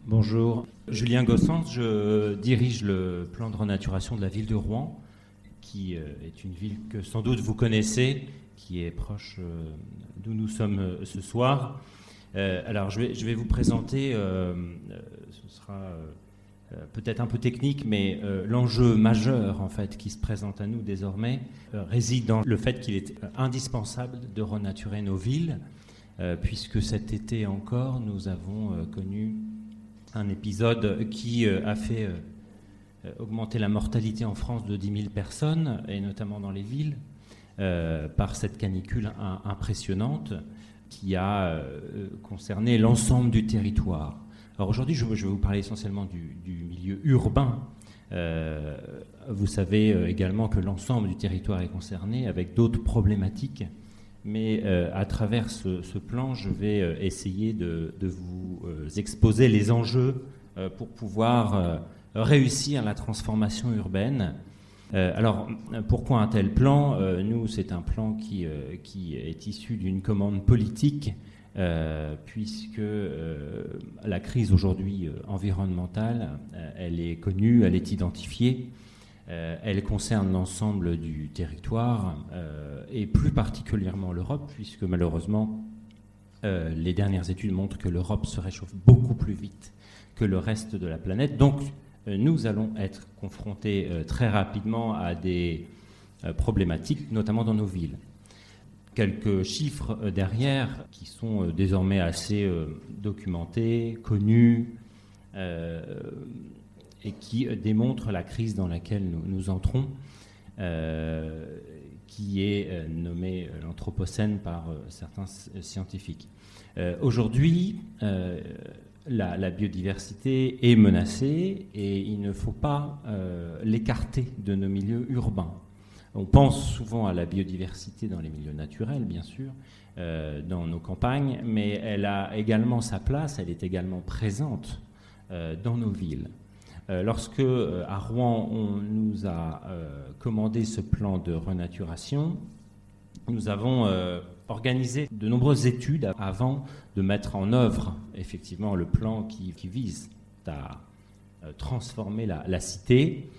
Bonjour, Julien Gossens, je dirige le plan de renaturation de la ville de Rouen, qui est une ville que sans doute vous connaissez, qui est proche d'où nous sommes ce soir. Alors je vais vous présenter, ce sera peut-être un peu technique, mais l'enjeu majeur en fait qui se présente à nous désormais réside dans le fait qu'il est indispensable de renaturer nos villes, puisque cet été encore nous avons connu un épisode qui a fait augmenter la mortalité en France de 10 000 personnes, et notamment dans les villes, par cette canicule impressionnante qui a concerné l'ensemble du territoire. Alors aujourd'hui, je vais vous parler essentiellement du milieu urbain. Vous savez également que l'ensemble du territoire est concerné avec d'autres problématiques. Mais à travers ce plan, je vais essayer de vous exposer les enjeux pour pouvoir réussir la transformation urbaine. Alors, pourquoi un tel plan ? Nous, c'est un plan qui est issu d'une commande politique, puisque la crise aujourd'hui environnementale, elle est connue, elle est identifiée. Elle concerne l'ensemble du territoire et plus particulièrement l'Europe, puisque malheureusement, les dernières études montrent que l'Europe se réchauffe beaucoup plus vite que le reste de la planète. Donc, nous allons être confrontés très rapidement à des problématiques, notamment dans nos villes. Quelques chiffres derrière qui sont désormais assez documentés, connus, et qui démontre la crise dans laquelle nous entrons, qui est nommée l'Anthropocène par certains scientifiques. Aujourd'hui, la biodiversité est menacée et il ne faut pas l'écarter de nos milieux urbains. On pense souvent à la biodiversité dans les milieux naturels, bien sûr, dans nos campagnes, mais elle a également sa place, elle est également présente dans nos villes. Lorsque, à Rouen, on nous a commandé ce plan de renaturation, nous avons organisé de nombreuses études avant de mettre en œuvre effectivement le plan qui vise à transformer la cité.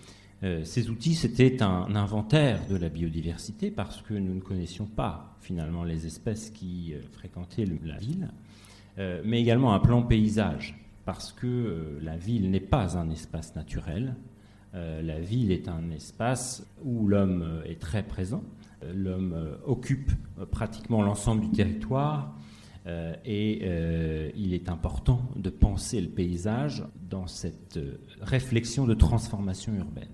Ces outils, c'était un inventaire de la biodiversité parce que nous ne connaissions pas finalement les espèces qui fréquentaient la ville, mais également un plan paysage. Parce que la ville n'est pas un espace naturel. La ville est un espace où l'homme est très présent. L'homme occupe pratiquement l'ensemble du territoire et il est important de penser le paysage dans cette réflexion de transformation urbaine.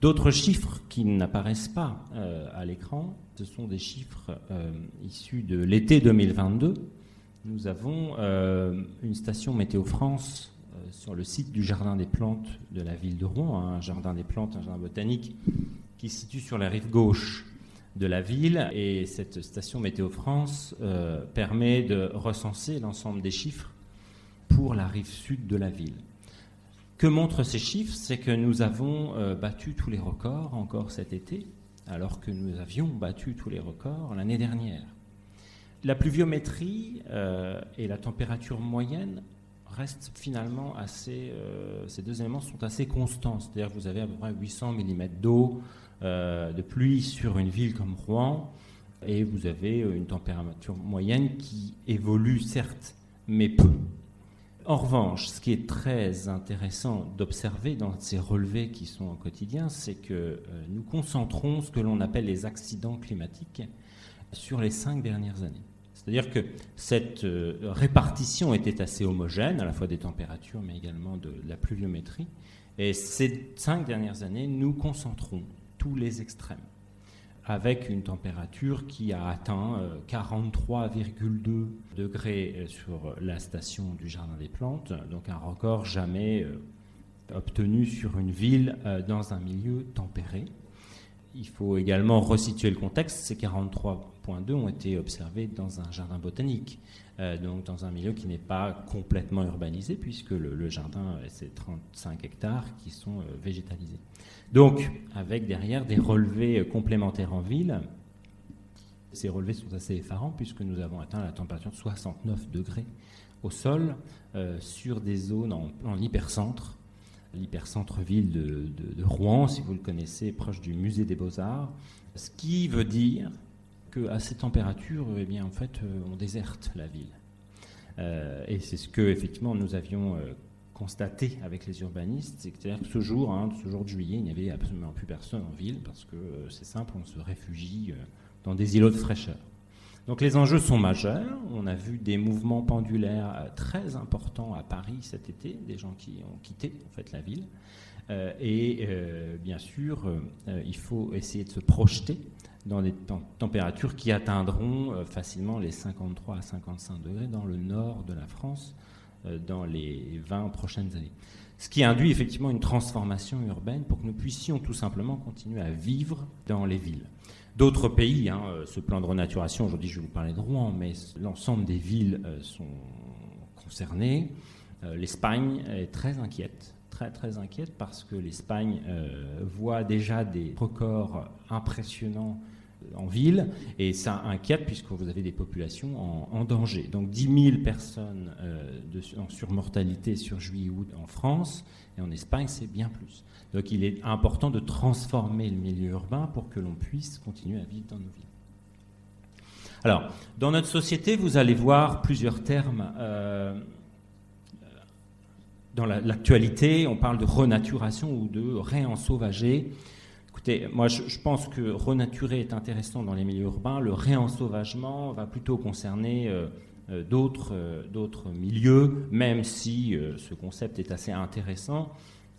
D'autres chiffres qui n'apparaissent pas à l'écran, ce sont des chiffres issus de l'été 2022. Nous avons une station Météo France sur le site du Jardin des Plantes de la ville de Rouen, un jardin des plantes, un jardin botanique qui se situe sur la rive gauche de la ville. Et cette station Météo France permet de recenser l'ensemble des chiffres pour la rive sud de la ville. Que montrent ces chiffres ? C'est que nous avons battu tous les records encore cet été, alors que nous avions battu tous les records l'année dernière. La pluviométrie et la température moyenne restent finalement assez... ces deux éléments sont assez constants. C'est-à-dire que vous avez à peu près 800 mm d'eau de pluie sur une ville comme Rouen et vous avez une température moyenne qui évolue certes, mais peu. En revanche, ce qui est très intéressant d'observer dans ces relevés qui sont au quotidien, c'est que nous concentrons ce que l'on appelle les accidents climatiques sur les 5 dernières années. C'est-à-dire que cette répartition était assez homogène, à la fois des températures, mais également de la pluviométrie. Et ces 5 dernières années, nous concentrons tous les extrêmes, avec une température qui a atteint 43,2 degrés sur la station du Jardin des Plantes, donc un record jamais obtenu sur une ville dans un milieu tempéré. Il faut également resituer le contexte. Ces 43,2 ont été observés dans un jardin botanique, donc dans un milieu qui n'est pas complètement urbanisé, puisque le jardin, c'est 35 hectares qui sont végétalisés. Donc, avec derrière des relevés complémentaires en ville, Ces relevés sont assez effarants puisque nous avons atteint la température de 69 degrés au sol sur des zones en hypercentre, l'hypercentre-ville de Rouen, si vous le connaissez, proche du musée des Beaux-Arts, ce qui veut dire qu'à ces températures, eh bien, en fait, on déserte la ville. Et c'est ce que, effectivement, nous avions constaté avec les urbanistes, c'est-à-dire que ce jour de juillet, il n'y avait absolument plus personne en ville parce que c'est simple, on se réfugie dans des îlots de fraîcheur. Donc les enjeux sont majeurs. On a vu des mouvements pendulaires très importants à Paris cet été, des gens qui ont quitté en fait la ville. Bien sûr, il faut essayer de se projeter dans des températures qui atteindront facilement les 53 à 55 degrés dans le nord de la France dans les 20 prochaines années. Ce qui induit effectivement une transformation urbaine pour que nous puissions tout simplement continuer à vivre dans les villes. D'autres pays, ce plan de renaturation, aujourd'hui je vais vous parler de Rouen, mais l'ensemble des villes sont concernées. L'Espagne est très inquiète, très inquiète, parce que l'Espagne voit déjà des records impressionnants en ville, et ça inquiète puisque vous avez des populations en danger. Donc 10 000 personnes en surmortalité sur juillet-août en France, et en Espagne c'est bien plus. Donc il est important de transformer le milieu urbain pour que l'on puisse continuer à vivre dans nos villes. Alors, dans notre société, vous allez voir plusieurs termes. Dans l'actualité, on parle de renaturation ou de réensauvager. Écoutez, moi je pense que renaturer est intéressant dans les milieux urbains. Le réensauvagement va plutôt concerner d'autres milieux, même si ce concept est assez intéressant.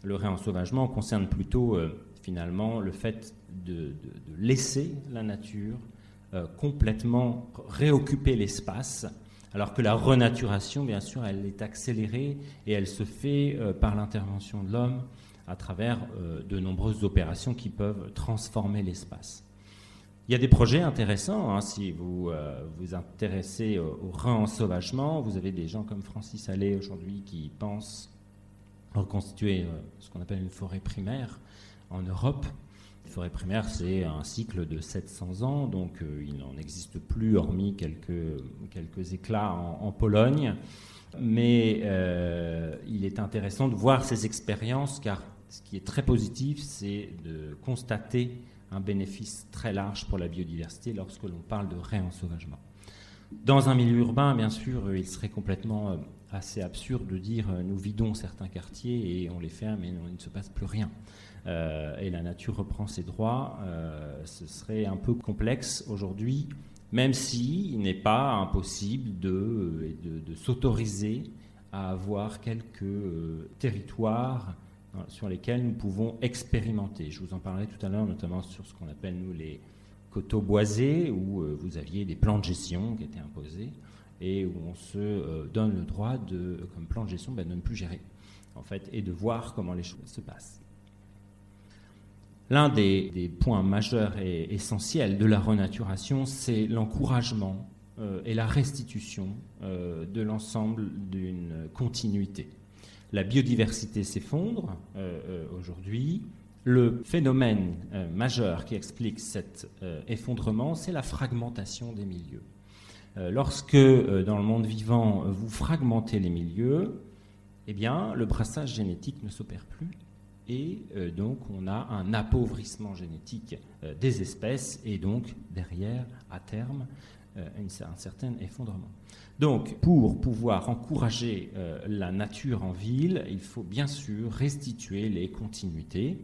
Le réensauvagement concerne plutôt finalement le fait de laisser la nature complètement réoccuper l'espace, alors que la renaturation, bien sûr, elle est accélérée et elle se fait par l'intervention de l'homme à travers de nombreuses opérations qui peuvent transformer l'espace. Il y a des projets intéressants, si vous vous intéressez au réensauvagement. Vous avez des gens comme Francis Allais aujourd'hui qui pensent reconstituer ce qu'on appelle une forêt primaire en Europe. Une forêt primaire, c'est un cycle de 700 ans, donc il n'en existe plus, hormis quelques éclats en Pologne. Mais il est intéressant de voir ces expériences, car ce qui est très positif, c'est de constater un bénéfice très large pour la biodiversité lorsque l'on parle de réensauvagement. Dans un milieu urbain, bien sûr, il serait complètement assez absurde de dire nous vidons certains quartiers et on les ferme et il ne se passe plus rien. Et la nature reprend ses droits. Ce serait un peu complexe aujourd'hui, même s'il n'est pas impossible de s'autoriser à avoir quelques territoires sur lesquels nous pouvons expérimenter. Je vous en parlerai tout à l'heure, notamment sur ce qu'on appelle, nous, les coteaux boisés, où vous aviez des plans de gestion qui étaient imposés et où on se donne le droit, comme plan de gestion, de ne plus gérer, en fait, et de voir comment les choses se passent. L'un des points majeurs et essentiels de la renaturation, c'est l'encouragement et la restitution de l'ensemble d'une continuité. La biodiversité s'effondre aujourd'hui. Le phénomène majeur qui explique cet effondrement, c'est la fragmentation des milieux. Lorsque, dans le monde vivant, vous fragmentez les milieux, eh bien, le brassage génétique ne s'opère plus. Et donc, on a un appauvrissement génétique des espèces et donc, derrière, à terme, un certain effondrement. Donc, pour pouvoir encourager la nature en ville, il faut bien sûr restituer les continuités.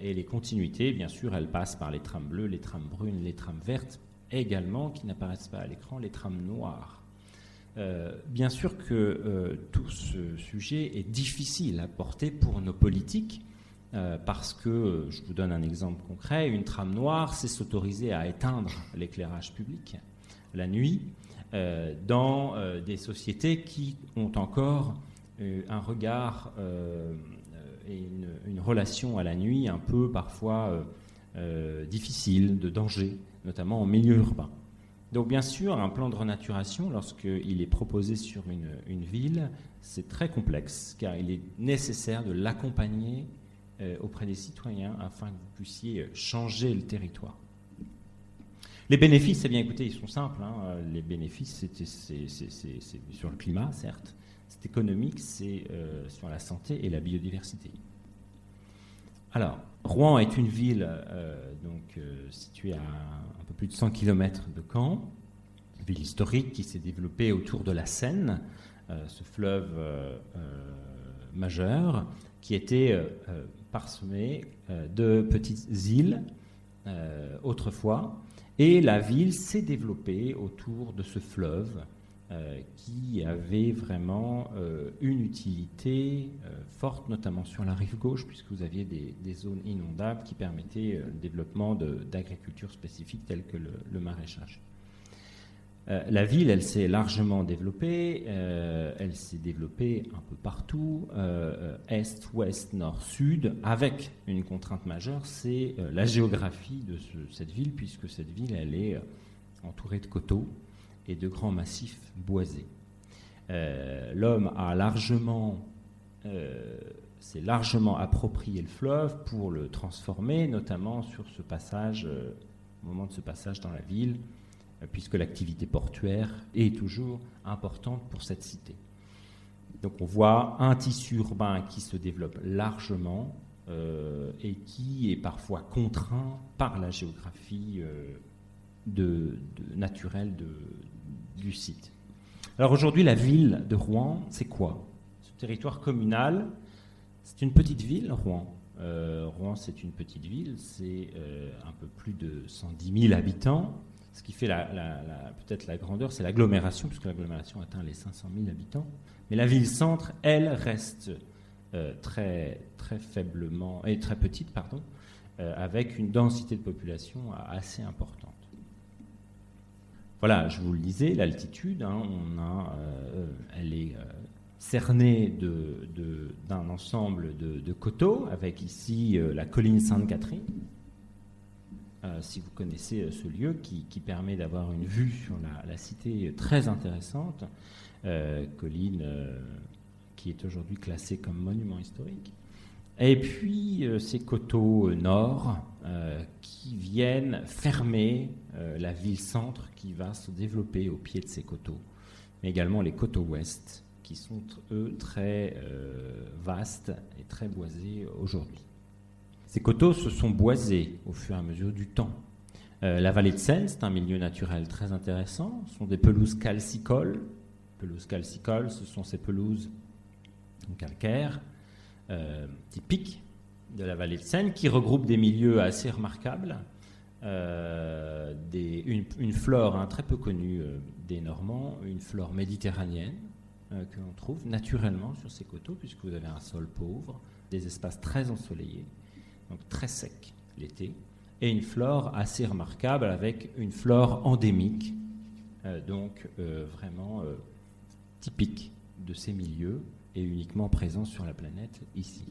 Et les continuités, bien sûr, elles passent par les trames bleues, les trames brunes, les trames vertes, également, qui n'apparaissent pas à l'écran, les trames noires. Bien sûr que tout ce sujet est difficile à porter pour nos politiques, parce que, je vous donne un exemple concret, une trame noire, c'est s'autoriser à éteindre l'éclairage public la nuit dans des sociétés qui ont encore un regard et une relation à la nuit un peu parfois difficile, de danger, notamment en milieu urbain. Donc bien sûr, un plan de renaturation, lorsqu'il est proposé sur une ville, c'est très complexe, car il est nécessaire de l'accompagner auprès des citoyens afin que vous puissiez changer le territoire. Les bénéfices, eh bien écoutez, ils sont simples. Les bénéfices, c'est sur le climat, certes. C'est économique, c'est sur la santé et la biodiversité. Alors, Rouen est une ville située à un peu plus de 100 km de Caen, une ville historique qui s'est développée autour de la Seine, ce fleuve majeur, qui était parsemé de petites îles autrefois, et la ville s'est développée autour de ce fleuve qui avait vraiment une utilité forte, notamment sur la rive gauche, puisque vous aviez des zones inondables qui permettaient le développement d'agriculture spécifique telle que le maraîchage. La ville, elle s'est largement développée, elle s'est développée un peu partout, est, ouest, nord, sud, avec une contrainte majeure, c'est la géographie de cette ville, puisque cette ville, elle est entourée de coteaux et de grands massifs boisés. L'homme s'est largement approprié le fleuve pour le transformer, notamment sur ce passage, au moment de ce passage dans la ville, puisque l'activité portuaire est toujours importante pour cette cité. Donc on voit un tissu urbain qui se développe largement et qui est parfois contraint par la géographie naturelle du site. Alors aujourd'hui, la ville de Rouen, c'est quoi? Ce territoire communal, c'est une petite ville, Rouen. Rouen, c'est une petite ville, c'est un peu plus de 110 000 habitants. Ce qui fait peut-être la grandeur, c'est l'agglomération, puisque l'agglomération atteint les 500 000 habitants. Mais la ville-centre, elle, reste très faiblement, et très petite, avec une densité de population assez importante. Voilà, je vous le disais, l'altitude, elle est cernée d'un ensemble de coteaux, avec ici la colline Sainte-Catherine. Si vous connaissez ce lieu qui permet d'avoir une vue sur la cité très intéressante, colline qui est aujourd'hui classée comme monument historique. Et puis ces coteaux nord qui viennent fermer la ville-centre qui va se développer au pied de ces coteaux, mais également les coteaux ouest qui sont eux très vastes et très boisés aujourd'hui. Ces coteaux se sont boisés au fur et à mesure du temps. La vallée de Seine, c'est un milieu naturel très intéressant. Ce sont des pelouses calcicoles. Pelouses calcicoles, ce sont ces pelouses calcaires typiques de la vallée de Seine qui regroupent des milieux assez remarquables. Une flore très peu connue des Normands, une flore méditerranéenne que l'on trouve naturellement sur ces coteaux puisque vous avez un sol pauvre, des espaces très ensoleillés, donc très sec l'été, et une flore assez remarquable avec une flore endémique, vraiment typique de ces milieux et uniquement présent sur la planète ici.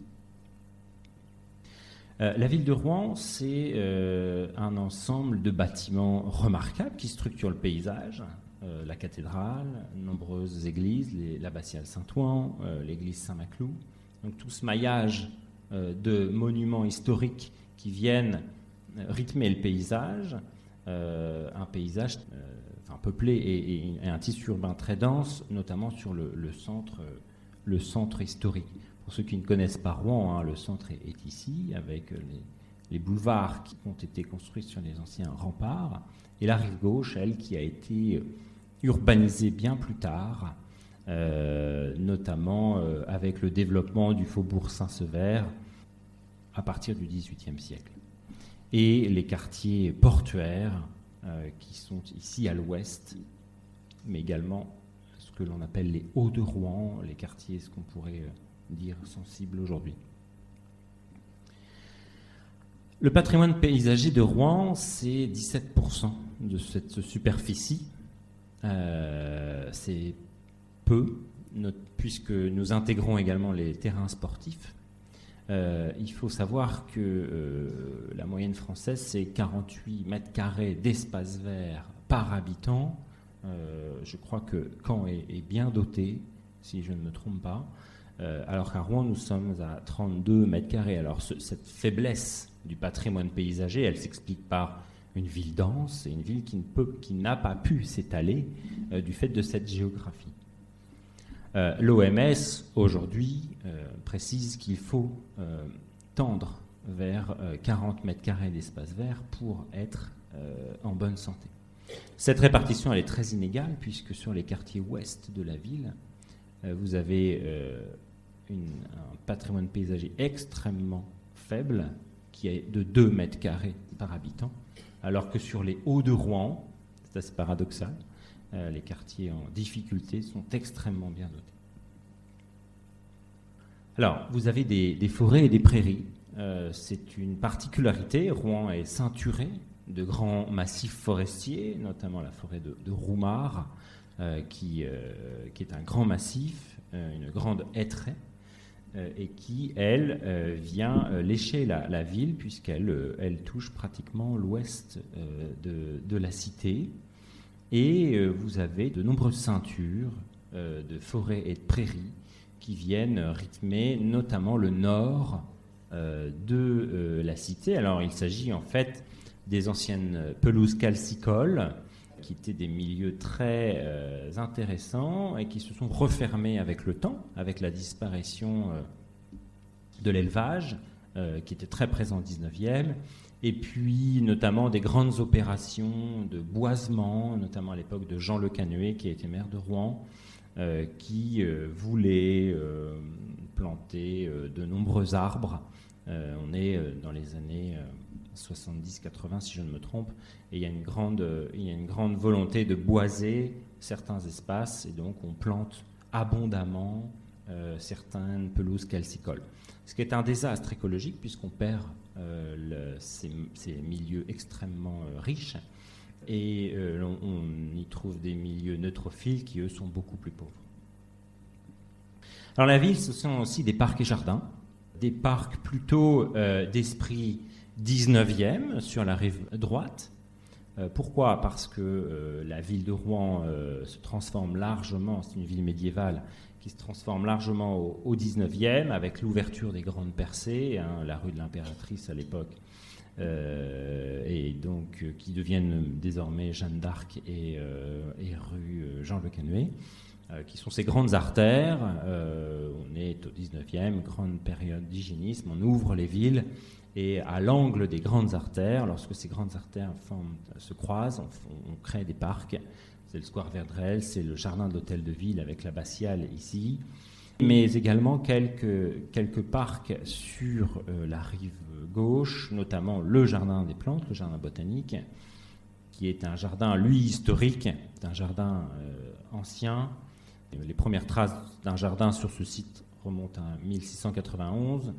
La ville de Rouen, c'est un ensemble de bâtiments remarquables qui structurent le paysage. La cathédrale, nombreuses églises, l'abbatiale Saint-Ouen, l'église Saint-Maclou. Donc tout ce maillage de monuments historiques qui viennent rythmer le paysage, un paysage peuplé et un tissu urbain très dense, notamment sur le centre historique. Pour ceux qui ne connaissent pas Rouen, le centre est ici, avec les boulevards qui ont été construits sur les anciens remparts, et la rive gauche, elle, qui a été urbanisée bien plus tard, notamment avec le développement du faubourg Saint-Sever à partir du XVIIIe siècle. Et les quartiers portuaires qui sont ici à l'ouest, mais également ce que l'on appelle les Hauts de Rouen, les quartiers, ce qu'on pourrait dire sensibles aujourd'hui. Le patrimoine paysager de Rouen, c'est 17% de cette superficie. C'est peu, puisque nous intégrons également les terrains sportifs. Il faut savoir que la moyenne française, c'est 48 mètres carrés d'espace vert par habitant. Je crois que Caen est bien doté, si je ne me trompe pas, alors qu'à Rouen, nous sommes à 32 mètres carrés. Alors cette faiblesse du patrimoine paysager, elle s'explique par une ville dense et une ville qui n'a pas pu s'étaler du fait de cette géographie. L'OMS, aujourd'hui, précise qu'il faut tendre vers 40 mètres carrés d'espace vert pour être en bonne santé. Cette répartition, elle est très inégale, puisque sur les quartiers ouest de la ville, vous avez un patrimoine paysager extrêmement faible, qui est de 2 mètres carrés par habitant, alors que sur les hauts de Rouen, c'est assez paradoxal, les quartiers en difficulté sont extrêmement bien dotés. Alors, vous avez des forêts et des prairies. C'est une particularité. Rouen est ceinturé de grands massifs forestiers, notamment la forêt de Roumare, qui est un grand massif, une grande hêtraie, et qui, elle, vient lécher la ville, puisqu'elle touche pratiquement l'ouest de la cité. Et vous avez de nombreuses ceintures de forêts et de prairies qui viennent rythmer notamment le nord de la cité. Alors, il s'agit en fait des anciennes pelouses calcicoles, qui étaient des milieux très intéressants et qui se sont refermés avec le temps, avec la disparition de l'élevage, qui était très présent au 19e, et puis notamment des grandes opérations de boisement, notamment à l'époque de Jean Le Canuet, qui a été maire de Rouen, qui voulait planter de nombreux arbres. On est dans les années 70-80, si je ne me trompe, et il y a une grande volonté de boiser certains espaces, et donc on plante abondamment certaines pelouses calcicoles. Ce qui est un désastre écologique, puisqu'on perd ces milieux extrêmement riches, et on y trouve des milieux neutrophiles qui, eux, sont beaucoup plus pauvres. Alors la ville, ce sont aussi des parcs et jardins, des parcs plutôt d'esprit 19e sur la rive droite. Pourquoi ? Parce que la ville de Rouen se transforme largement, c'est une ville médiévale qui se transforme largement au 19e avec l'ouverture des grandes percées, la rue de l'Impératrice à l'époque, et donc qui deviennent désormais Jeanne d'Arc et rue Jean Le Canuet, qui sont ces grandes artères. On est au 19e, grande période d'hygiénisme, on ouvre les villes, et à l'angle des grandes artères, lorsque ces grandes artères se croisent, on crée des parcs. C'est le square Verdrel, c'est le jardin de l'hôtel de ville avec l'abbatiale ici, mais également quelques parcs sur la rive gauche, notamment le jardin des plantes, le jardin botanique, qui est un jardin, lui, historique, un jardin ancien. Les premières traces d'un jardin sur ce site remontent à 1691.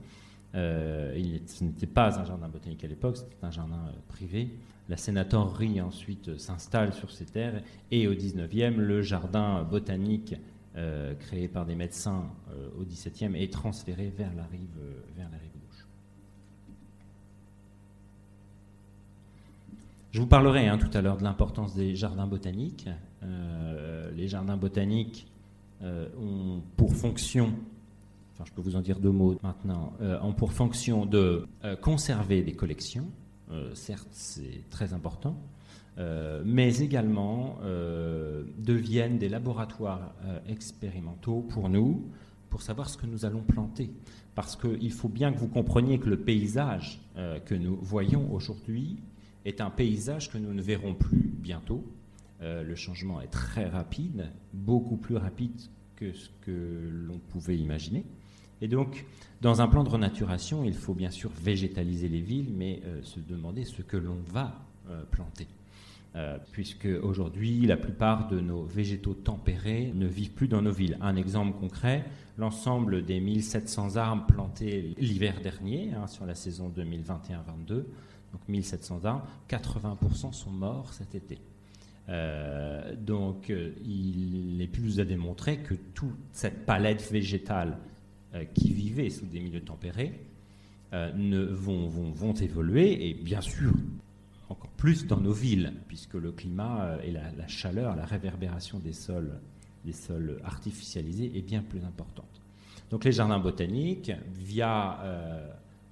Ce n'était pas un jardin botanique à l'époque, c'était un jardin privé. La sénatorerie ensuite s'installe sur ces terres, et au 19e, le jardin botanique créé par des médecins au 17e est transféré vers la rive gauche. Je vous parlerai tout à l'heure de l'importance des jardins botaniques. Les jardins botaniques ont pour fonction, je peux vous en dire 2 mots maintenant, ont pour fonction de conserver des collections. Certes, c'est très important, mais également deviennent des laboratoires expérimentaux pour nous, pour savoir ce que nous allons planter. Parce qu'il faut bien que vous compreniez que le paysage que nous voyons aujourd'hui est un paysage que nous ne verrons plus bientôt. Le changement est très rapide, beaucoup plus rapide que ce que l'on pouvait imaginer. Et donc, dans un plan de renaturation, il faut bien sûr végétaliser les villes, mais se demander ce que l'on va planter. Puisque aujourd'hui, la plupart de nos végétaux tempérés ne vivent plus dans nos villes. Un exemple concret, l'ensemble des 1700 arbres plantés l'hiver dernier, sur la saison 2021-22, donc 1700 arbres, 80% sont morts cet été. Donc, il est plus à démontrer que toute cette palette végétale qui vivaient sous des milieux tempérés vont évoluer, et bien sûr encore plus dans nos villes, puisque le climat et la chaleur, la réverbération des sols artificialisés est bien plus importante. Donc les jardins botaniques, via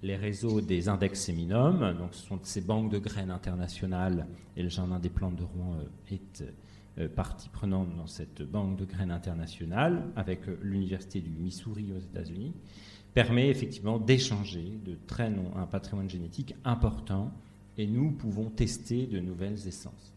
les réseaux des index séminum, donc ce sont ces banques de graines internationales, et le Jardin des plantes de Rouen est partie prenante dans cette banque de graines internationale, avec l'Université du Missouri aux États-Unis, permet effectivement d'échanger un patrimoine génétique important, et nous pouvons tester de nouvelles essences.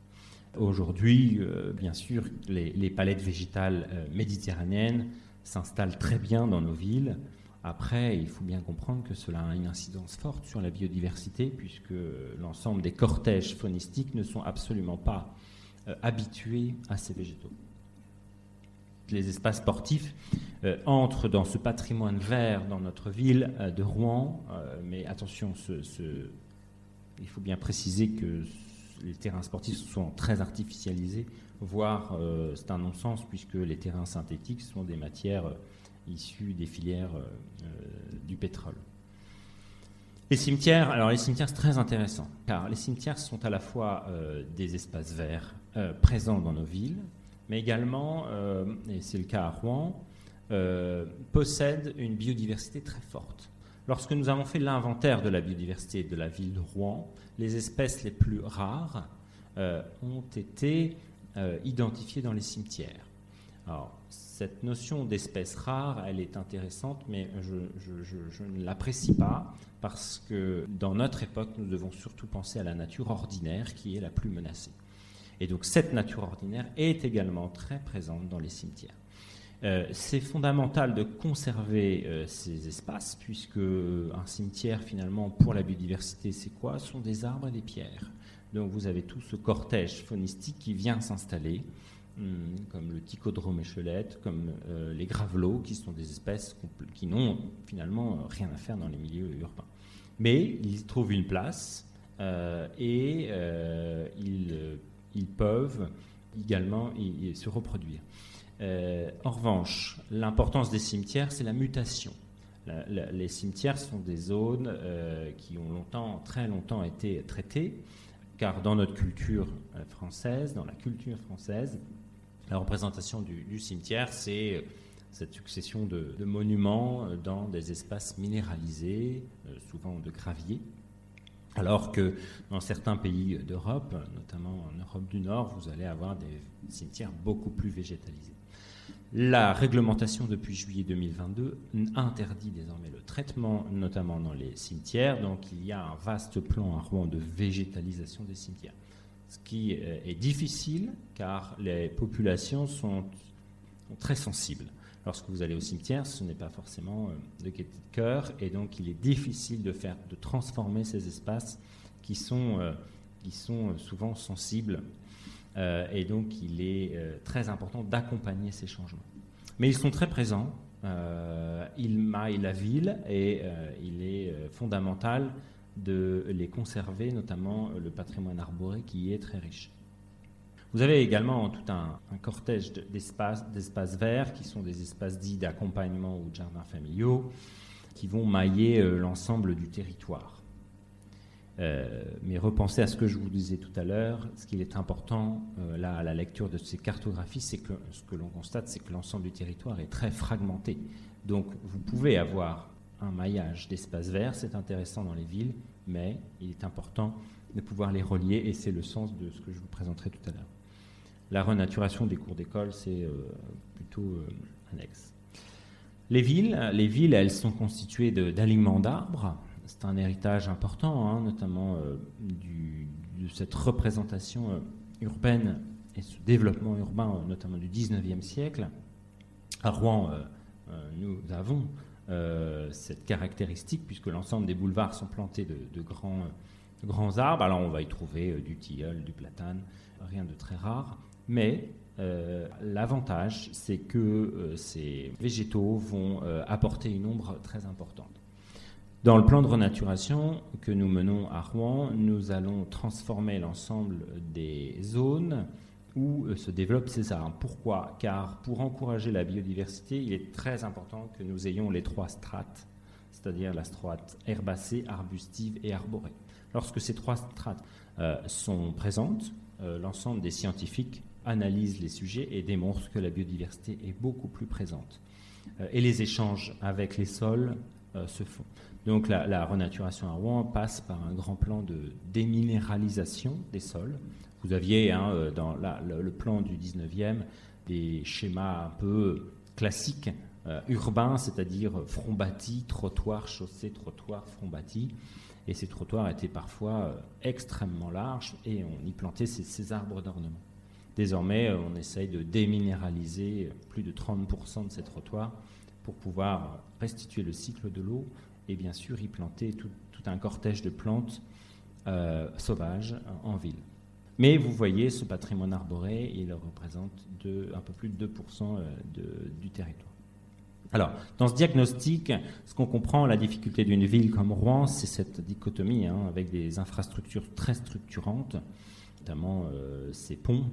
Aujourd'hui, bien sûr, les palettes végétales méditerranéennes s'installent très bien dans nos villes. Après, il faut bien comprendre que cela a une incidence forte sur la biodiversité, puisque l'ensemble des cortèges faunistiques ne sont absolument pas habitués à ces végétaux. Les espaces sportifs entrent dans ce patrimoine vert dans notre ville de Rouen, mais attention, il faut bien préciser que les terrains sportifs sont très artificialisés, voire c'est un non-sens, puisque les terrains synthétiques sont des matières issus des filières du pétrole. Les cimetières, c'est très intéressant, car les cimetières sont à la fois des espaces verts présents dans nos villes, mais également, et c'est le cas à Rouen, possèdent une biodiversité très forte. Lorsque nous avons fait l'inventaire de la biodiversité de la ville de Rouen, les espèces les plus rares ont été identifiées dans les cimetières. Alors, cette notion d'espèce rare, elle est intéressante, mais je ne l'apprécie pas parce que dans notre époque, nous devons surtout penser à la nature ordinaire qui est la plus menacée. Et donc cette nature ordinaire est également très présente dans les cimetières. C'est fondamental de conserver ces espaces puisque un cimetière, finalement, pour la biodiversité, c'est quoi ? Ce sont des arbres et des pierres. Donc vous avez tout ce cortège faunistique qui vient s'installer, comme le ticodrome échelette, comme les gravelots, qui sont des espèces qui n'ont finalement rien à faire dans les milieux urbains. Mais ils trouvent une place et ils peuvent également se reproduire. En revanche, l'importance des cimetières, c'est la mutation. Les cimetières sont des zones qui ont très longtemps été traitées, car dans notre culture française, la représentation du cimetière, c'est cette succession de monuments dans des espaces minéralisés, souvent de gravier, alors que dans certains pays d'Europe, notamment en Europe du Nord, vous allez avoir des cimetières beaucoup plus végétalisés. La réglementation depuis juillet 2022 interdit désormais le traitement, notamment dans les cimetières. Donc il y a un vaste plan à Rouen de végétalisation des cimetières. Ce qui est difficile car les populations sont très sensibles. Lorsque vous allez au cimetière, ce n'est pas forcément de gaieté de cœur et donc il est difficile de transformer ces espaces qui sont souvent sensibles. Et donc, il est très important d'accompagner ces changements. Mais ils sont très présents, ils maillent la ville et il est fondamental de les conserver, notamment le patrimoine arboré qui est très riche. Vous avez également tout un cortège d'espaces verts qui sont des espaces dits d'accompagnement ou de jardins familiaux qui vont mailler l'ensemble du territoire. Mais repensez à ce que je vous disais tout à l'heure. Ce qu'il est important là à la lecture de ces cartographies, c'est que ce que l'on constate, c'est que l'ensemble du territoire est très fragmenté. Donc vous pouvez avoir un maillage d'espaces verts, c'est intéressant dans les villes, mais il est important de pouvoir les relier et c'est le sens de ce que je vous présenterai tout à l'heure. La renaturation des cours d'école, c'est plutôt annexe. Les villes, elles sont constituées d'alignements d'arbres. C'est un héritage important, notamment de cette représentation urbaine et ce développement urbain, notamment du 19e siècle. À Rouen, nous avons cette caractéristique, puisque l'ensemble des boulevards sont plantés de grands arbres. Alors on va y trouver du tilleul, du platane, rien de très rare. Mais l'avantage, c'est que ces végétaux vont apporter une ombre très importante. Dans le plan de renaturation que nous menons à Rouen, nous allons transformer l'ensemble des zones où se développent ces arbres. Pourquoi ? Car pour encourager la biodiversité, il est très important que nous ayons les 3 strates, c'est-à-dire la strate herbacée, arbustive et arborée. Lorsque ces 3 strates sont présentes, l'ensemble des scientifiques analysent les sujets et démontrent que la biodiversité est beaucoup plus présente. Et les échanges avec les sols se font. Donc la renaturation à Rouen passe par un grand plan de déminéralisation des sols. Vous aviez dans le plan du 19e des schémas un peu classiques, urbains, c'est-à-dire front bâti, trottoir, chaussée, trottoir, front bâti. Et ces trottoirs étaient parfois extrêmement larges et on y plantait ces arbres d'ornement. Désormais, on essaye de déminéraliser plus de 30% de ces trottoirs pour pouvoir restituer le cycle de l'eau et bien sûr y planter tout un cortège de plantes sauvages en ville. Mais vous voyez, ce patrimoine arboré, il représente un peu plus de 2% du territoire. Alors, dans ce diagnostic, ce qu'on comprend, la difficulté d'une ville comme Rouen, c'est cette dichotomie avec des infrastructures très structurantes, notamment ces ponts.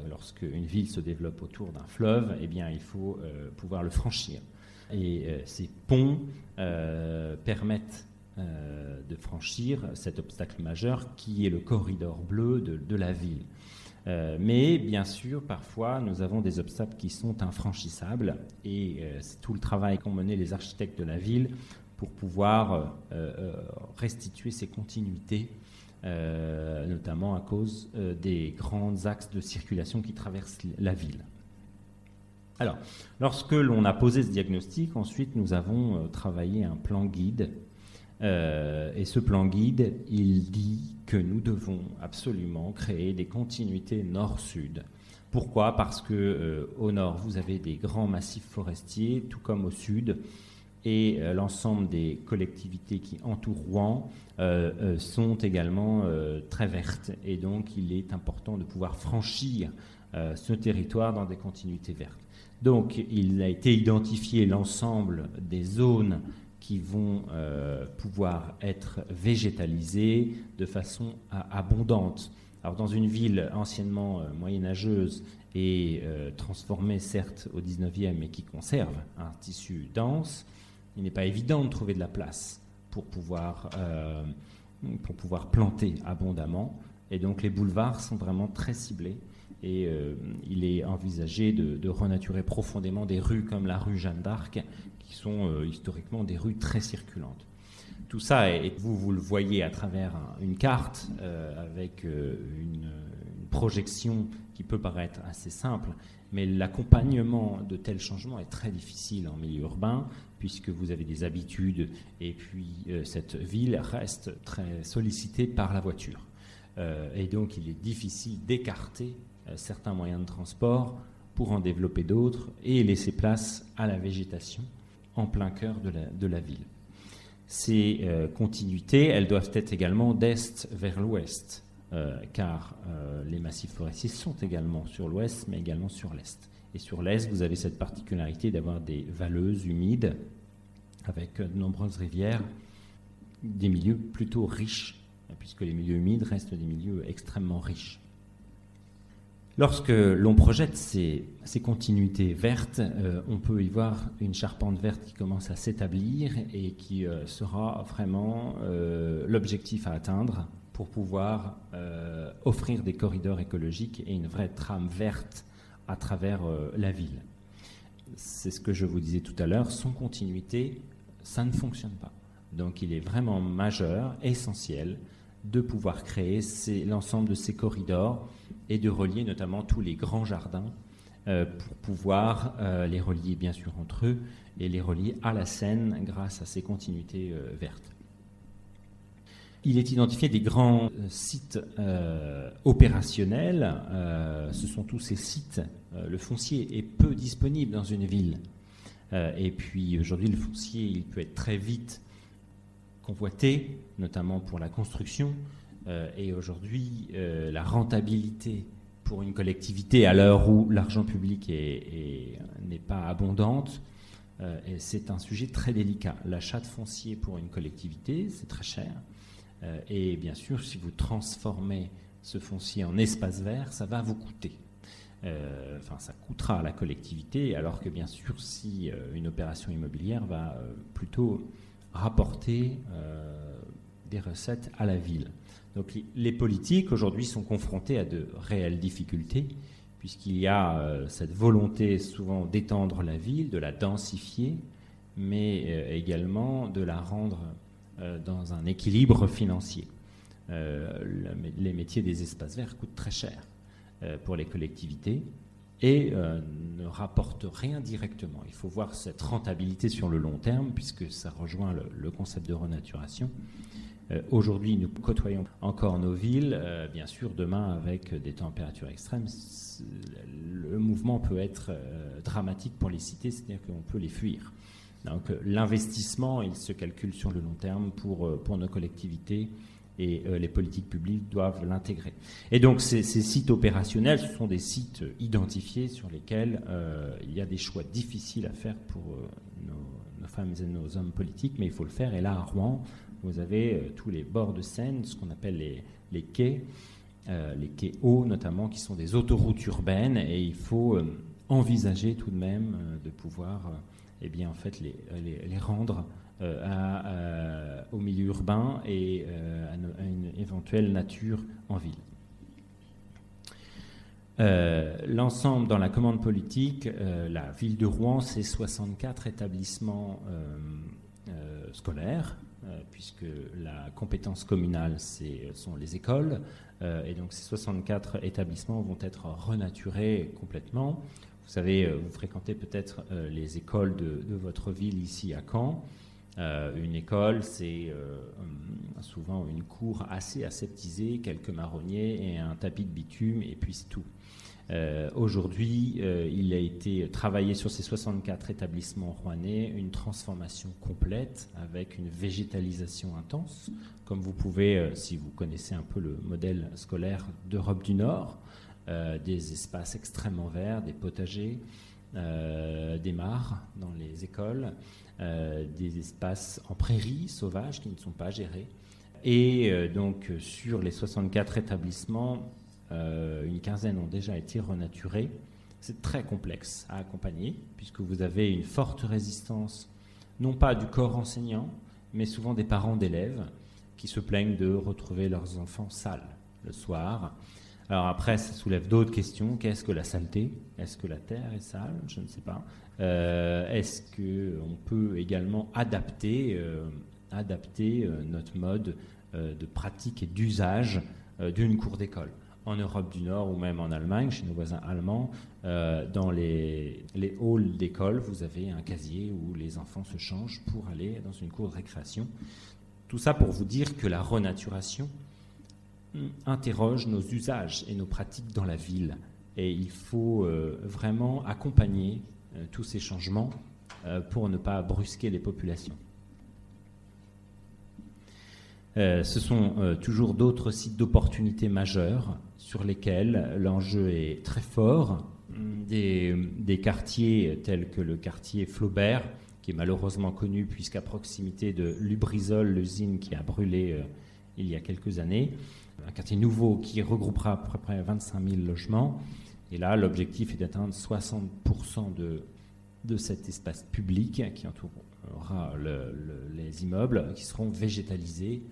Lorsque une ville se développe autour d'un fleuve, eh bien, il faut pouvoir le franchir. Et ces ponts permettent de franchir cet obstacle majeur qui est le corridor bleu de la ville. Mais bien sûr, parfois, nous avons des obstacles qui sont infranchissables et c'est tout le travail qu'ont mené les architectes de la ville pour pouvoir restituer ces continuités, notamment à cause des grands axes de circulation qui traversent la ville. Alors, lorsque l'on a posé ce diagnostic, ensuite, nous avons travaillé un plan guide. Et ce plan guide, il dit que nous devons absolument créer des continuités nord-sud. Pourquoi ? Parce que au nord, vous avez des grands massifs forestiers, tout comme au sud, et l'ensemble des collectivités qui entourent Rouen sont également très vertes. Et donc, il est important de pouvoir franchir ce territoire dans des continuités vertes. Donc, il a été identifié l'ensemble des zones qui vont pouvoir être végétalisées de façon abondante. Alors dans une ville anciennement moyenâgeuse et transformée certes au 19e, mais qui conserve un tissu dense, il n'est pas évident de trouver de la place pour pouvoir planter abondamment. Et donc les boulevards sont vraiment très ciblés. Et il est envisagé de renaturer profondément des rues comme la rue Jeanne d'Arc, qui sont historiquement des rues très circulantes. Tout ça, vous le voyez à travers une carte avec une projection qui peut paraître assez simple, mais l'accompagnement de tels changements est très difficile en milieu urbain, puisque vous avez des habitudes, et puis cette ville reste très sollicitée par la voiture. Et donc il est difficile d'écarter certains moyens de transport pour en développer d'autres et laisser place à la végétation en plein cœur de la ville. Ces continuités, elles doivent être également d'est vers l'ouest, car les massifs forestiers sont également sur l'ouest, mais également sur l'est. Et sur l'est, vous avez cette particularité d'avoir des valleuses humides, avec de nombreuses rivières, des milieux plutôt riches, puisque les milieux humides restent des milieux extrêmement riches. Lorsque l'on projette ces continuités vertes, on peut y voir une charpente verte qui commence à s'établir et qui sera vraiment l'objectif à atteindre pour pouvoir offrir des corridors écologiques et une vraie trame verte à travers la ville. C'est ce que je vous disais tout à l'heure, sans continuité, ça ne fonctionne pas. Donc il est vraiment majeur, essentiel, de pouvoir créer l'ensemble de ces corridors et de relier notamment tous les grands jardins pour pouvoir les relier bien sûr entre eux et les relier à la Seine grâce à ces continuités vertes. Il est identifié des grands sites opérationnels. Ce sont tous ces sites. Le foncier est peu disponible dans une ville. Et puis aujourd'hui, le foncier, il peut être très vite convoité, notamment pour la construction. Et aujourd'hui, la rentabilité pour une collectivité, à l'heure où l'argent public n'est pas abondante, c'est un sujet très délicat. L'achat de foncier pour une collectivité, c'est très cher. Et bien sûr, si vous transformez ce foncier en espace vert, ça va vous coûter. Ça coûtera à la collectivité, alors que bien sûr, si une opération immobilière va plutôt rapporter des recettes à la ville. Donc les politiques aujourd'hui sont confrontés à de réelles difficultés, puisqu'il y a cette volonté souvent d'étendre la ville, de la densifier, mais également de la rendre dans un équilibre financier. Les métiers des espaces verts coûtent très cher pour les collectivités et ne rapportent rien directement. Il faut voir cette rentabilité sur le long terme, puisque ça rejoint le concept de renaturation. Aujourd'hui, nous côtoyons encore nos villes. Bien sûr, demain, avec des températures extrêmes, le mouvement peut être dramatique pour les cités, c'est-à-dire qu'on peut les fuir. Donc l'investissement, il se calcule sur le long terme pour nos collectivités, et les politiques publiques doivent l'intégrer. Et donc ces sites opérationnels, ce sont des sites identifiés sur lesquels il y a des choix difficiles à faire pour nos femmes et nos hommes politiques, mais il faut le faire. Et là, à Rouen, vous avez tous les bords de Seine, ce qu'on appelle les quais hauts notamment, qui sont des autoroutes urbaines, et il faut envisager tout de même de pouvoir en fait, les rendre au milieu urbain et à une éventuelle nature en ville. L'ensemble dans la commande politique, la ville de Rouen, c'est 64 établissements scolaires, puisque la compétence communale, sont les écoles, et donc ces 64 établissements vont être renaturés complètement. Vous savez, vous fréquentez peut-être les écoles de votre ville ici à Caen. Une école, c'est souvent une cour assez aseptisée, quelques marronniers et un tapis de bitume, et puis c'est tout. Aujourd'hui, il a été travaillé sur ces 64 établissements rouennais, une transformation complète avec une végétalisation intense, comme vous pouvez, si vous connaissez un peu le modèle scolaire d'Europe du Nord, des espaces extrêmement verts, des potagers, des mares dans les écoles, des espaces en prairies sauvages qui ne sont pas gérés. Et donc sur les 64 établissements, une quinzaine ont déjà été renaturés. C'est très complexe à accompagner, puisque vous avez une forte résistance, non pas du corps enseignant, mais souvent des parents d'élèves qui se plaignent de retrouver leurs enfants sales le soir. Alors après, ça soulève d'autres questions. Qu'est-ce que la saleté ? Est-ce que la terre est sale ? Je ne sais pas. Est-ce qu'on peut également adapter notre mode de pratique et d'usage d'une cour d'école ? En Europe du Nord ou même en Allemagne, chez nos voisins allemands, dans les halls d'école, vous avez un casier où les enfants se changent pour aller dans une cour de récréation. Tout ça pour vous dire que la renaturation interroge nos usages et nos pratiques dans la ville. Et il faut vraiment accompagner tous ces changements pour ne pas brusquer les populations. Ce sont toujours d'autres sites d'opportunités majeures sur lesquels l'enjeu est très fort. Des quartiers tels que le quartier Flaubert, qui est malheureusement connu puisqu'à proximité de Lubrizol, l'usine qui a brûlé il y a quelques années, un quartier nouveau qui regroupera à peu près 25 000 logements. Et là, l'objectif est d'atteindre 60% de cet espace public qui entourera les immeubles, qui seront végétalisés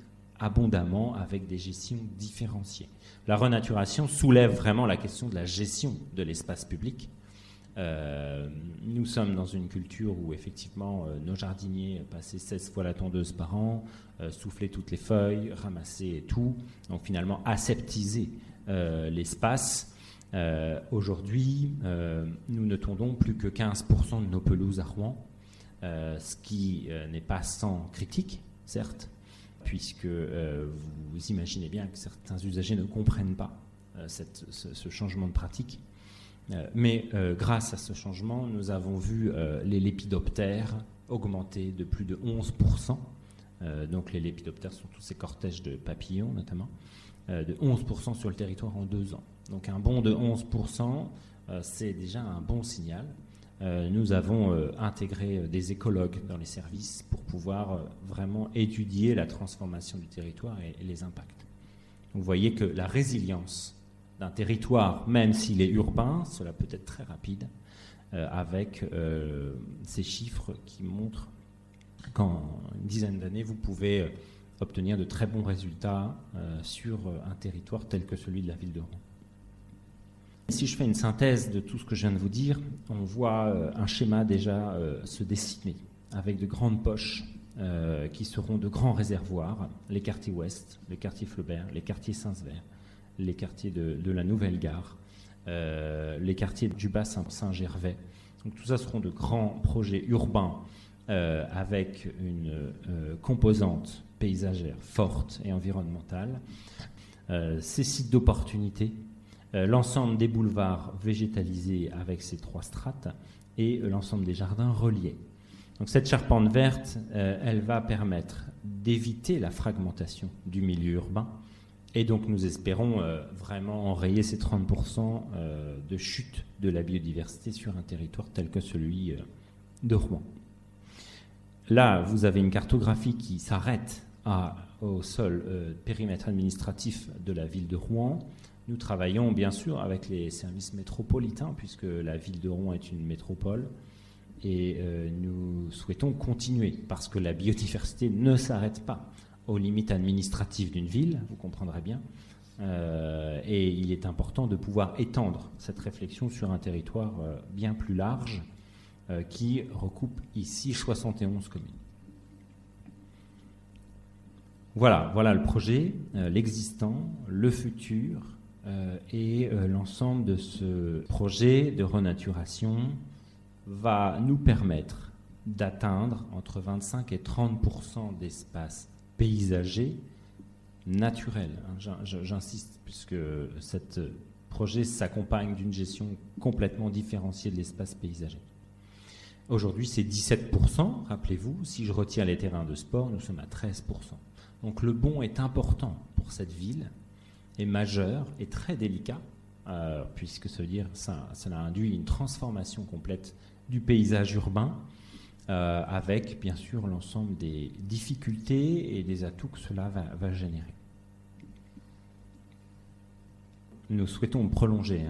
abondamment avec des gestions différenciées. La renaturation soulève vraiment la question de la gestion de l'espace public. Nous sommes dans une culture où effectivement nos jardiniers passaient 16 fois la tondeuse par an, soufflaient toutes les feuilles, ramassaient tout, donc finalement aseptiser l'espace. Aujourd'hui, nous ne tondons plus que 15% de nos pelouses à Rouen, ce qui n'est pas sans critique, certes, puisque vous imaginez bien que certains usagers ne comprennent pas ce changement de pratique. Mais grâce à ce changement, nous avons vu les lépidoptères augmenter de plus de 11%. Donc les lépidoptères sont tous ces cortèges de papillons, notamment, de 11% sur le territoire en 2 ans. Donc un bond de 11%, c'est déjà un bon signal. Nous avons intégré des écologues dans les services pour pouvoir vraiment étudier la transformation du territoire et les impacts. Vous voyez que la résilience d'un territoire, même s'il est urbain, cela peut être très rapide, avec ces chiffres qui montrent qu'en une dizaine d'années, vous pouvez obtenir de très bons résultats sur un territoire tel que celui de la ville de Rouen. Si je fais une synthèse de tout ce que je viens de vous dire, on voit un schéma déjà se dessiner. avec de grandes poches qui seront de grands réservoirs, les quartiers ouest, les quartiers Flaubert, les quartiers Saint-Sever, les quartiers de la Nouvelle Gare, les quartiers du bassin Saint-Gervais. Donc tout ça seront de grands projets urbains avec une composante paysagère forte et environnementale. Ces sites d'opportunité, l'ensemble des boulevards végétalisés avec ces 3 strates et l'ensemble des jardins reliés. Donc cette charpente verte, elle va permettre d'éviter la fragmentation du milieu urbain et donc nous espérons vraiment enrayer ces 30% de chute de la biodiversité sur un territoire tel que celui de Rouen. Là, vous avez une cartographie qui s'arrête au seul périmètre administratif de la ville de Rouen. Nous travaillons bien sûr avec les services métropolitains puisque la ville de Rouen est une métropole et nous souhaitons continuer parce que la biodiversité ne s'arrête pas aux limites administratives d'une ville, vous comprendrez bien, et il est important de pouvoir étendre cette réflexion sur un territoire bien plus large qui recoupe ici 71 communes. Voilà le projet, l'existant, le futur et l'ensemble de ce projet de renaturation va nous permettre d'atteindre entre 25 et 30% d'espaces paysagers naturels. J'insiste, puisque ce projet s'accompagne d'une gestion complètement différenciée de l'espace paysager. Aujourd'hui, c'est 17%, rappelez-vous. Si je retiens les terrains de sport, nous sommes à 13%. Donc le bond est important pour cette ville, est majeur et très délicat, puisque ça induit une transformation complète du paysage urbain, avec bien sûr l'ensemble des difficultés et des atouts que cela va générer. Nous souhaitons prolonger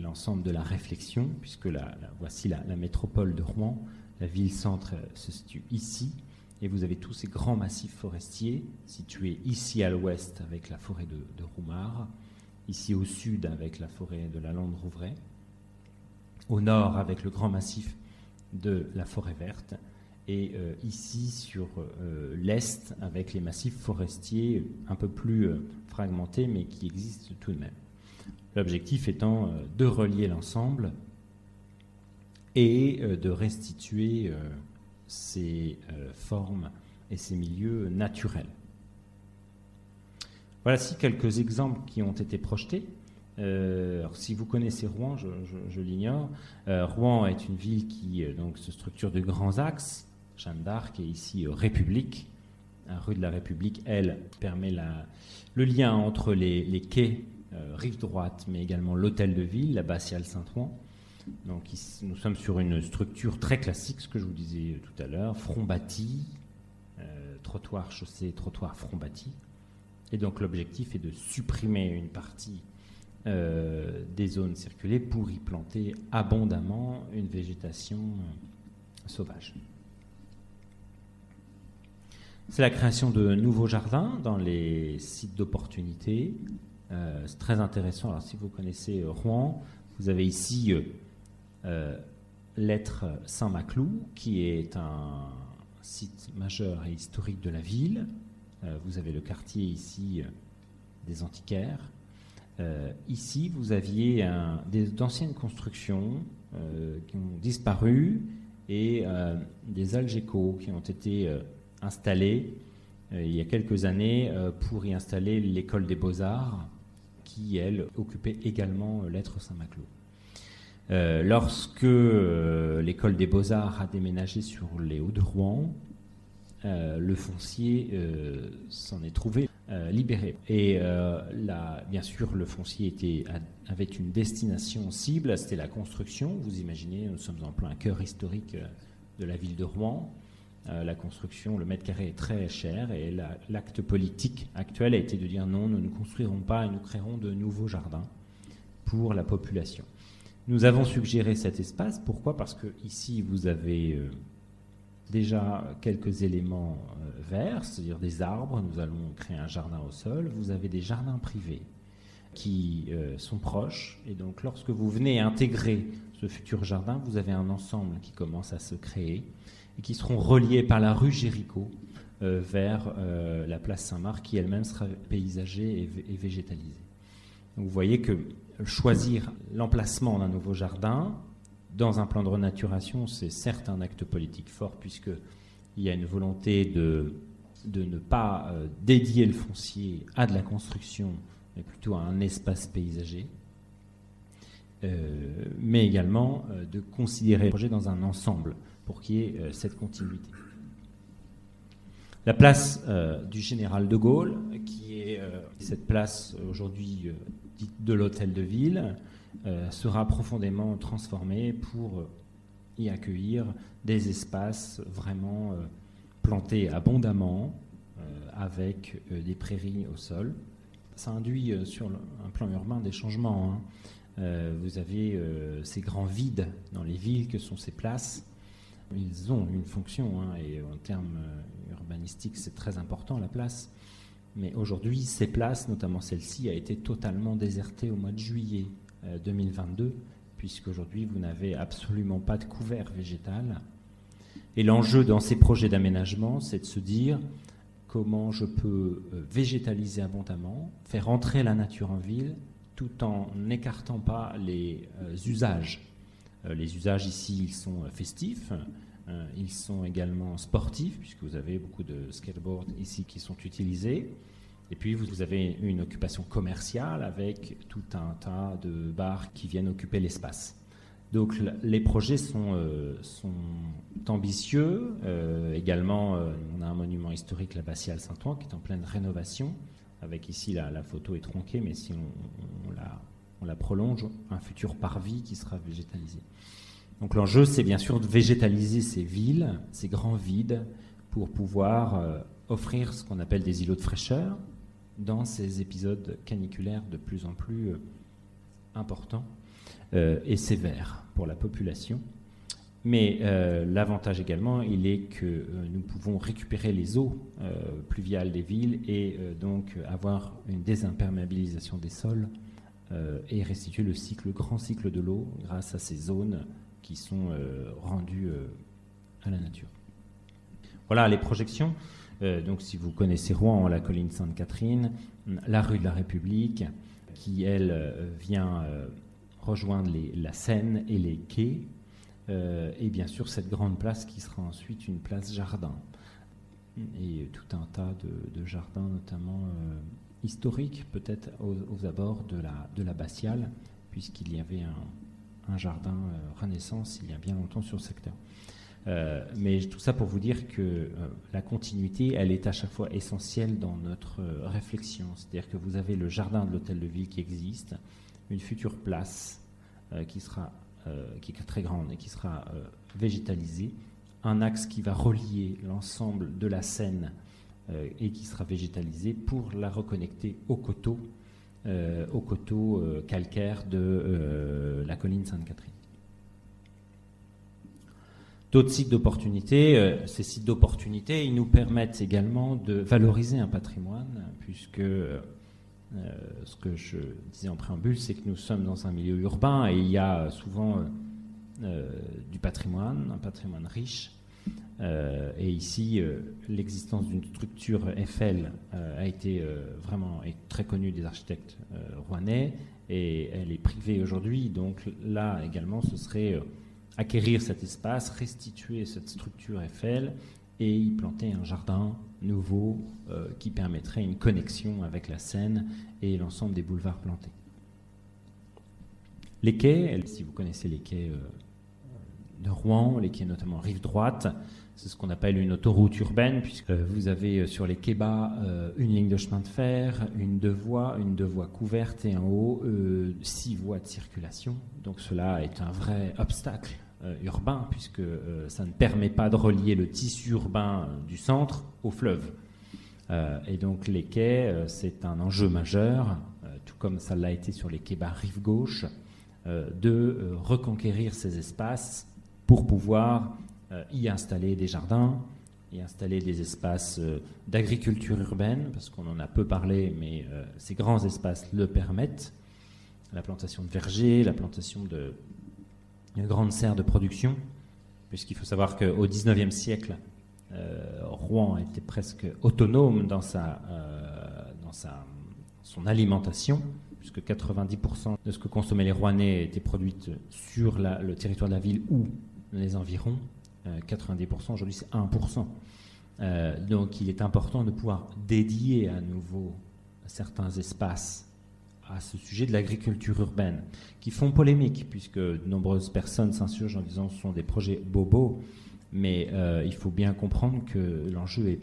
l'ensemble de la réflexion, puisque voici la métropole de Rouen, la ville-centre se situe ici, et vous avez tous ces grands massifs forestiers situés ici à l'ouest avec la forêt de Roumare, ici au sud avec la forêt de la Lande-Rouvray, au nord avec le grand massif de la forêt verte, et ici sur l'est avec les massifs forestiers un peu plus fragmentés mais qui existent tout de même. L'objectif étant de relier l'ensemble et de restituer ces formes et ces milieux naturels. Voici quelques exemples qui ont été projetés. Alors, si vous connaissez Rouen, je l'ignore. Rouen est une ville qui donc, se structure de grands axes. Jeanne d'Arc et ici République. La rue de la République, elle, permet le lien entre les quais, rive droite, mais également l'hôtel de ville, l'abbatiale Saint-Ouen. Donc ici, nous sommes sur une structure très classique, ce que je vous disais tout à l'heure, front bâti, trottoir chaussée, trottoir front bâti. Et donc l'objectif est de supprimer une partie des zones circulées pour y planter abondamment une végétation sauvage. C'est la création de nouveaux jardins dans les sites d'opportunité. C'est très intéressant. Alors si vous connaissez Rouen, vous avez ici l'Être Saint-Maclou, qui est un site majeur et historique de la ville. Vous avez le quartier ici des Antiquaires. Ici, vous aviez d'anciennes constructions qui ont disparu et des algécos qui ont été installés il y a quelques années pour y installer l'école des Beaux-Arts qui, elle, occupait également l'Être Saint-Maclou. Lorsque l'école des Beaux-Arts a déménagé sur les Hauts-de-Rouen, le foncier s'en est trouvé libéré. Et bien sûr, le foncier avait une destination cible, c'était la construction. Vous imaginez, nous sommes en plein cœur historique de la ville de Rouen. La construction, le mètre carré est très cher et l'acte politique actuel a été de dire non, nous ne construirons pas et nous créerons de nouveaux jardins pour la population. Nous avons suggéré cet espace. Pourquoi ? Parce que ici vous avez déjà quelques éléments verts, c'est-à-dire des arbres. Nous allons créer un jardin au sol. Vous avez des jardins privés qui sont proches. Et donc lorsque vous venez intégrer ce futur jardin, vous avez un ensemble qui commence à se créer et qui seront reliés par la rue Géricault vers la place Saint-Marc, qui elle-même sera paysagée et végétalisée. Donc vous voyez que choisir l'emplacement d'un nouveau jardin dans un plan de renaturation, c'est certes un acte politique fort, puisqu'il y a une volonté de ne pas dédier le foncier à de la construction, mais plutôt à un espace paysager, mais également de considérer le projet dans un ensemble pour qu'il y ait cette continuité. La place du Général de Gaulle, qui est cette place aujourd'hui dite de l'Hôtel de Ville, sera profondément transformée pour y accueillir des espaces vraiment plantés abondamment, avec des prairies au sol. Ça induit sur un plan urbain des changements. Vous avez ces grands vides dans les villes que sont ces places. Ils ont une fonction, et en termes urbanistiques, c'est très important, la place. Mais aujourd'hui, ces places, notamment celle-ci, a été totalement désertée au mois de juillet 2022, puisqu'aujourd'hui, vous n'avez absolument pas de couvert végétal. Et l'enjeu dans ces projets d'aménagement, c'est de se dire comment je peux végétaliser abondamment, faire entrer la nature en ville, tout en n'écartant pas les usages. Les usages ici, ils sont festifs, ils sont également sportifs, puisque vous avez beaucoup de skateboards ici qui sont utilisés. Et puis vous avez une occupation commerciale avec tout un tas de bars qui viennent occuper l'espace. Donc les projets sont ambitieux. Également, on a un monument historique, l'abbatiale Saint-Ouen, qui est en pleine rénovation. Avec ici, la photo est tronquée, mais si on la prolonge, un futur parvis qui sera végétalisé. Donc l'enjeu, c'est bien sûr de végétaliser ces villes, ces grands vides, pour pouvoir offrir ce qu'on appelle des îlots de fraîcheur dans ces épisodes caniculaires de plus en plus importants et sévères pour la population. Mais l'avantage également, il est que nous pouvons récupérer les eaux pluviales des villes et donc avoir une désimperméabilisation des sols et restituer le grand cycle de l'eau grâce à ces zones qui sont rendues à la nature. Voilà les projections. Donc si vous connaissez Rouen, la colline Sainte-Catherine, la rue de la République, qui elle vient rejoindre la Seine et les quais, et bien sûr cette grande place qui sera ensuite une place jardin, et tout un tas de jardins, notamment historiques, peut-être aux abords de l'abbatiale, puisqu'il y avait un jardin Renaissance il y a bien longtemps sur le secteur. Mais tout ça pour vous dire que la continuité, elle est à chaque fois essentielle dans notre réflexion. C'est-à-dire que vous avez le jardin de l'Hôtel de Ville qui existe, une future place qui est très grande et qui sera végétalisée, un axe qui va relier l'ensemble de la Seine et qui sera végétalisé pour la reconnecter au coteau calcaire de la colline Sainte-Catherine. D'autres sites d'opportunité, ces sites d'opportunité, ils nous permettent également de valoriser un patrimoine, puisque ce que je disais en préambule, c'est que nous sommes dans un milieu urbain et il y a souvent du patrimoine, un patrimoine riche. Et ici, l'existence d'une structure Eiffel a été vraiment très connue des architectes rouennais et elle est privée aujourd'hui. Donc là également, ce serait acquérir cet espace, restituer cette structure Eiffel et y planter un jardin nouveau qui permettrait une connexion avec la Seine et l'ensemble des boulevards plantés. Les quais, si vous connaissez les quais de Rouen, les quais notamment rive droite, c'est ce qu'on appelle une autoroute urbaine, puisque vous avez sur les quais bas une ligne de chemin de fer, une deux voies couverte et en haut 6 voies de circulation. Donc cela est un vrai obstacle urbain, puisque ça ne permet pas de relier le tissu urbain du centre au fleuve. Et donc les quais, c'est un enjeu majeur, tout comme ça l'a été sur les quais bas rive gauche, de reconquérir ces espaces pour pouvoir y installer des jardins, y installer des espaces d'agriculture urbaine, parce qu'on en a peu parlé, mais ces grands espaces le permettent, la plantation de vergers, la plantation une grande serre de production, puisqu'il faut savoir qu'au XIXe siècle, Rouen était presque autonome dans son alimentation, puisque 90% de ce que consommaient les Rouennais était produit sur le territoire de la ville ou les environs. 90%, aujourd'hui c'est 1%. Donc il est important de pouvoir dédier à nouveau certains espaces à ce sujet de l'agriculture urbaine, qui font polémique, puisque de nombreuses personnes s'insurgent en disant que ce sont des projets bobos, mais il faut bien comprendre que l'enjeu est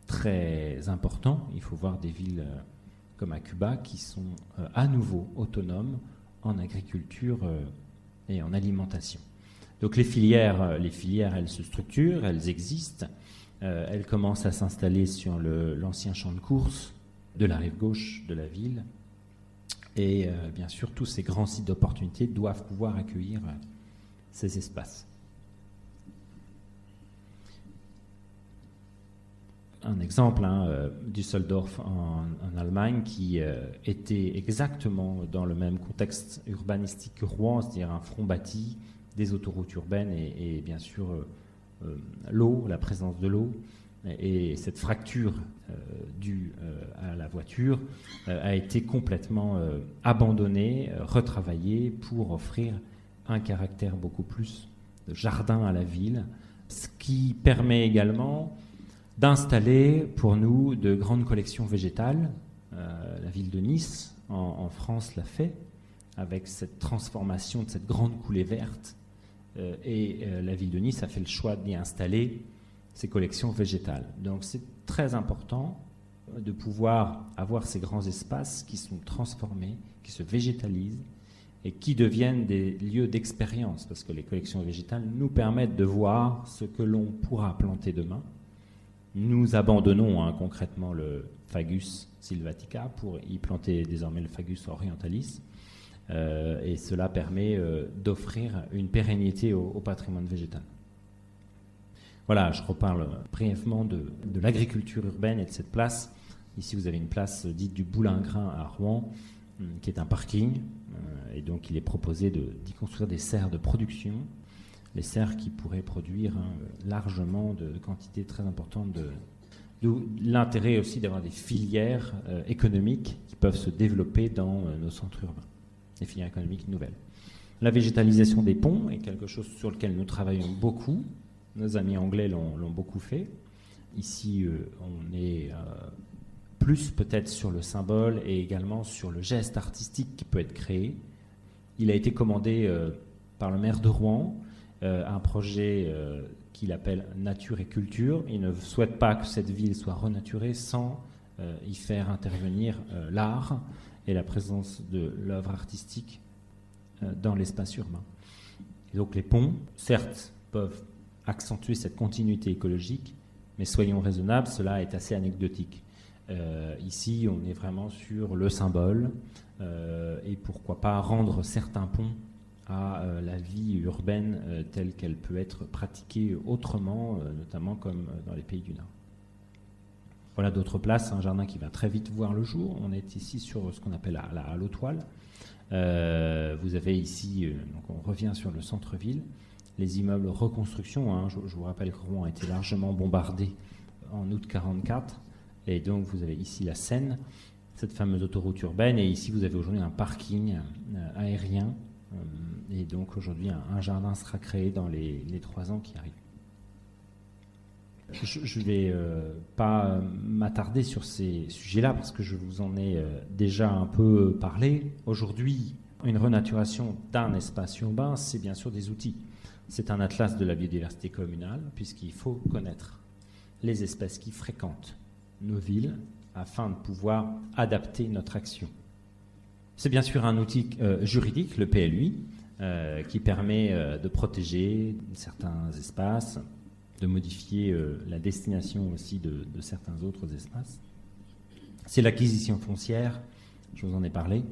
très important. Il faut voir des villes comme à Cuba qui sont à nouveau autonomes en agriculture et en alimentation. Donc les filières, elles se structurent, elles existent, elles commencent à s'installer sur l'ancien champ de course de la rive gauche de la ville. Et bien sûr, tous ces grands sites d'opportunité doivent pouvoir accueillir ces espaces. Un exemple, Düsseldorf en Allemagne, qui était exactement dans le même contexte urbanistique que Rouen, c'est-à-dire un front bâti, des autoroutes urbaines et bien sûr l'eau, la présence de l'eau. Et cette fracture due à la voiture a été complètement abandonnée, retravaillée pour offrir un caractère beaucoup plus de jardin à la ville, ce qui permet également d'installer pour nous de grandes collections végétales. La ville de Nice, en France, l'a fait, avec cette transformation de cette grande coulée verte. Et la ville de Nice a fait le choix d'y installer ces collections végétales. Donc c'est très important de pouvoir avoir ces grands espaces qui sont transformés, qui se végétalisent et qui deviennent des lieux d'expérience, parce que les collections végétales nous permettent de voir ce que l'on pourra planter demain. Nous abandonnons concrètement le Fagus sylvatica pour y planter désormais le Fagus orientalis, et cela permet d'offrir une pérennité au patrimoine végétal. Voilà, je reparle brièvement de l'agriculture urbaine et de cette place. Ici, vous avez une place dite du Boulingrin à Rouen, qui est un parking, et donc il est proposé d'y construire des serres de production, les serres qui pourraient produire largement de quantités très importantes d'où l'intérêt aussi d'avoir des filières économiques qui peuvent se développer dans nos centres urbains, des filières économiques nouvelles. La végétalisation des ponts est quelque chose sur lequel nous travaillons beaucoup. Nos amis anglais l'ont beaucoup fait. Ici, on est plus peut-être sur le symbole et également sur le geste artistique qui peut être créé. Il a été commandé par le maire de Rouen, un projet qu'il appelle Nature et Culture. Il ne souhaite pas que cette ville soit renaturée sans y faire intervenir l'art et la présence de l'œuvre artistique dans l'espace urbain. Et donc les ponts, certes, peuvent accentuer cette continuité écologique, mais soyons raisonnables, cela est assez anecdotique. Ici, on est vraiment sur le symbole, et pourquoi pas rendre certains ponts à la vie urbaine telle qu'elle peut être pratiquée autrement, notamment comme dans les pays du Nord. Voilà d'autres places, un jardin qui va très vite voir le jour. On est ici sur ce qu'on appelle la halle aux toiles. Vous avez ici, donc on revient sur le centre-ville, les immeubles reconstruction. Je vous rappelle que Rouen a été largement bombardé en août 1944, et donc vous avez ici la Seine, cette fameuse autoroute urbaine, et ici vous avez aujourd'hui un parking aérien, et donc aujourd'hui un jardin sera créé dans les 3 ans qui arrivent. Je ne vais pas m'attarder sur ces sujets-là parce que je vous en ai déjà un peu parlé. Aujourd'hui, une renaturation d'un espace urbain, c'est bien sûr des outils. C'est un atlas de la biodiversité communale, puisqu'il faut connaître les espèces qui fréquentent nos villes afin de pouvoir adapter notre action. C'est bien sûr un outil juridique, le PLUI, qui permet de protéger certains espaces, de modifier la destination aussi de certains autres espaces. C'est l'acquisition foncière, je vous en ai parlé,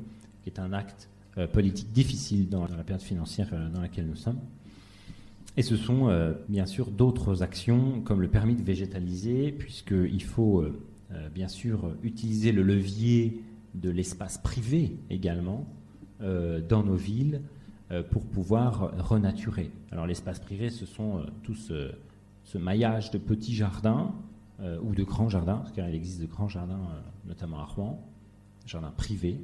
qui est un acte politique difficile dans la période financière dans laquelle nous sommes. Et ce sont bien sûr d'autres actions comme le permis de végétaliser, puisqu'il faut bien sûr utiliser le levier de l'espace privé également dans nos villes pour pouvoir renaturer. Alors l'espace privé, ce sont tout ce maillage de petits jardins ou de grands jardins, parce qu'il existe de grands jardins, notamment à Rouen, jardins privés,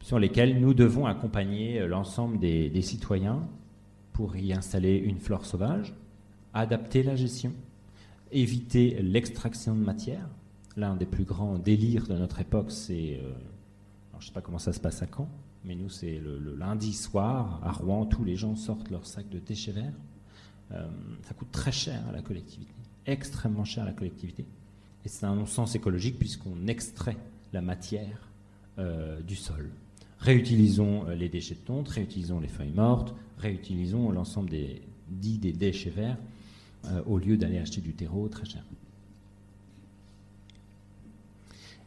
sur lesquels nous devons accompagner l'ensemble des citoyens pour y installer une flore sauvage, adapter la gestion, éviter l'extraction de matière. L'un des plus grands délires de notre époque, c'est... je ne sais pas comment ça se passe à Caen, mais nous, c'est le lundi soir, à Rouen, tous les gens sortent leur sac de déchets verts. Ça coûte très cher à la collectivité, extrêmement cher à la collectivité. Et c'est un non-sens écologique puisqu'on extrait la matière du sol. Réutilisons les déchets de tonte, réutilisons les feuilles mortes, réutilisons l'ensemble des déchets verts au lieu d'aller acheter du terreau très cher.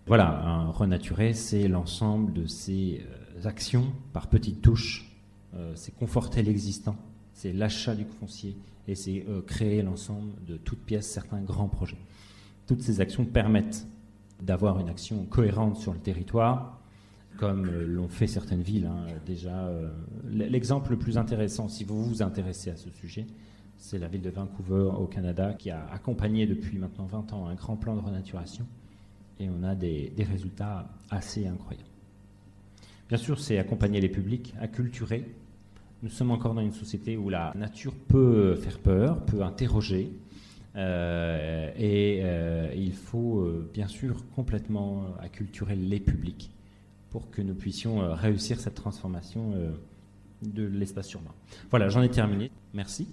Voilà, renaturer, c'est l'ensemble de ces actions par petites touches. C'est conforter l'existant, c'est l'achat du foncier et c'est créer l'ensemble de toutes pièces, certains grands projets. Toutes ces actions permettent d'avoir une action cohérente sur le territoire, comme l'ont fait certaines villes. Déjà, l'exemple le plus intéressant, si vous vous intéressez à ce sujet, c'est la ville de Vancouver au Canada qui a accompagné depuis maintenant 20 ans un grand plan de renaturation. Et on a des résultats assez incroyables. Bien sûr, c'est accompagner les publics, acculturer. Nous sommes encore dans une société où la nature peut faire peur, peut interroger. Il faut bien sûr complètement acculturer les publics pour que nous puissions réussir cette transformation de l'espace urbain. Voilà, j'en ai terminé. Merci.